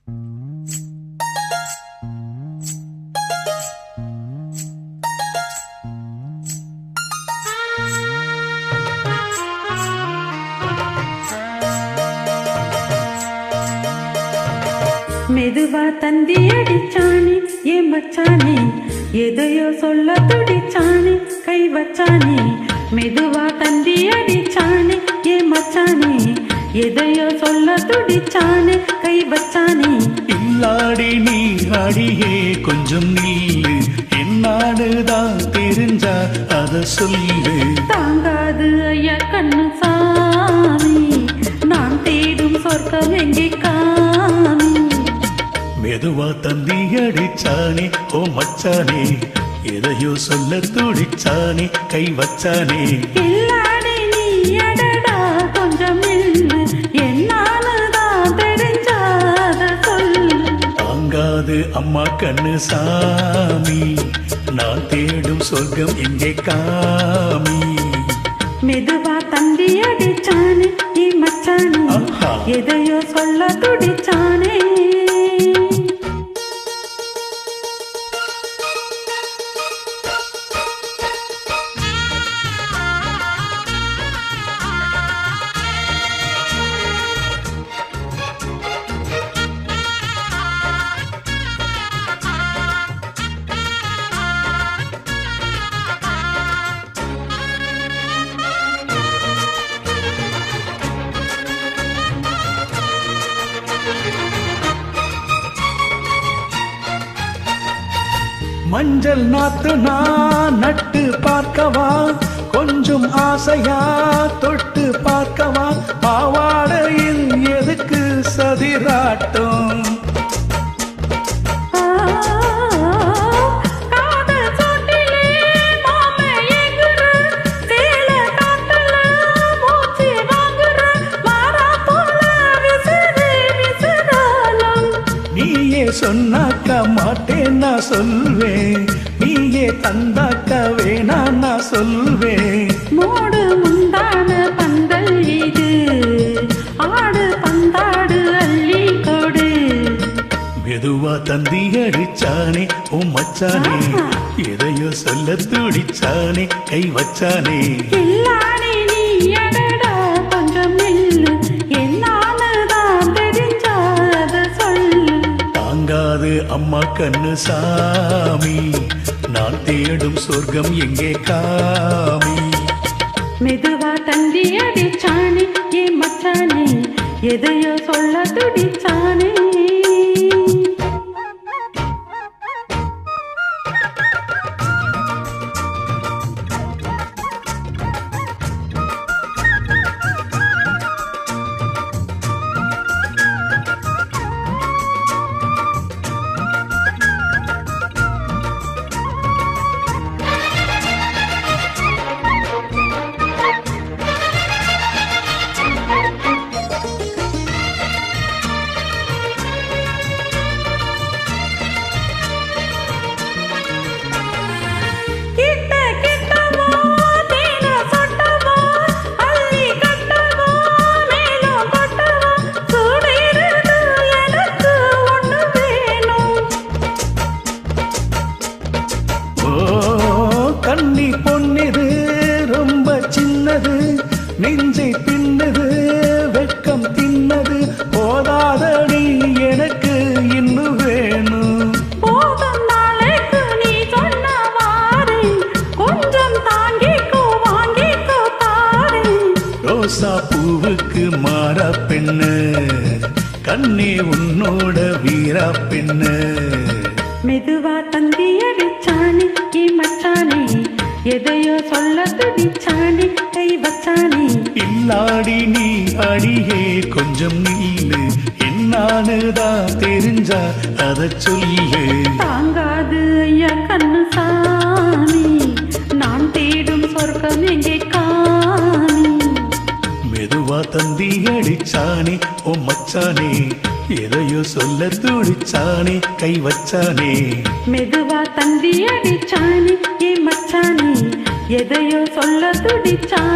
மெதுவா தந்தி அடிச்சானே ஏ மச்சானே, எதையோ சொல்ல துடிச்சானே கை வச்சானே. மெதுவா தந்தி அடிச்சானே ஏ மச்சானே, எதையோ சொல்ல துடிச்சானே கை வச்சானே. இல்லாடி நீ அடியே கொஞ்சம் நீளு, என்னாடுதான் தெரிஞ்சா அத சொல்லு. தாங்காது ஐயா கண்ணு சாமி, நான் தேடும் சொர்க்கம் எங்கே காமி. மெதுவா தந்தி அடிச்சானே ஓ மச்சானே, எதையோ சொல்ல துடிச்சானே கை வச்சானே. இல்லாடி நீ அடடா கொஞ்சம் நில்லு, என்னாலதான் தெரிஞ்சாத சொல்லு. தாங்காது அம்மா கண்ணு சாமி, நான் தேடும் சொர்க்கம் எங்கே காமி. மெதுவா தந்தி அடிச்சானே ஏ மச்சானே, எதையோ சொல்ல துடிச்சானே. மஞ்சள் நாத்து நான் நட்டு பார்க்கவா, கொஞ்சம் ஆசையா தொட்டு பார்க்கவா. பாவாடையில் எதுக்கு சதிராட்டம், சொன்னாக்கா மாட்டேன் நான் சொல்வேன், நீயே தந்தாக்கா வேணா நான் சொல்வேன். மூடு முந்தான பந்தல் இது, ஆடு பந்தாடு அள்ளி கொடு. மெதுவா தந்தி அடிச்சானே ஓ மச்சானே, எதையோ சொல்ல துடிச்சானே கை வச்சானே. இல்லாடி நீ அடடா கொஞ்சம் நில்லு, என்னாலதான் தெரிஞ்சாத சொல்லு. தாங்காது அம்மா கண்ணு சாமி, நான் தேடும் சொர்க்கம் எங்கே காமி. மெதுவா தந்தி அடிச்சானே ஏ மச்சானே, எதையோ சொல்ல துடிச்சானே. கண்ணி பொன்னிது ரொம்ப சின்னது, நெஞ்சை பின்னது வெட்கம் தின்னது. போதாதடி எனக்கு இன்னும் வேணும், போதும் நாளைக்கு நீ சொன்னவாறு, கொஞ்சம் தாங்கிக்கோ வாங்கிக்கோ தாரு. ரோசா பூவுக்கு மாறா பெண்ணு, கண்ணே உன்னோட வீரா பெண்ணு. மெதுவா தந்தி அடிச்சானே ஏ மச்சானே, எதையோ சொல்ல துடிச்சானே கை வச்சானே. இல்லாடி நீ அடியே கொஞ்சம் நீளு, என்னானுதான் தெரிஞ்சா அத சொல்லு. தாங்காது ஐயா கண்ணு சாமி, நான் தேடும் சொர்க்கம் எங்கே காமி. மெதுவா தந்தி அடிச்சானே ஓ மச்சானே, எதையோ சொல்ல துடிச்சானே கை வச்சானே. மெதுவா தந்தி அடிச்சானே ஏ மச்சானே, எதையோ சொல்ல துடிச்சானே.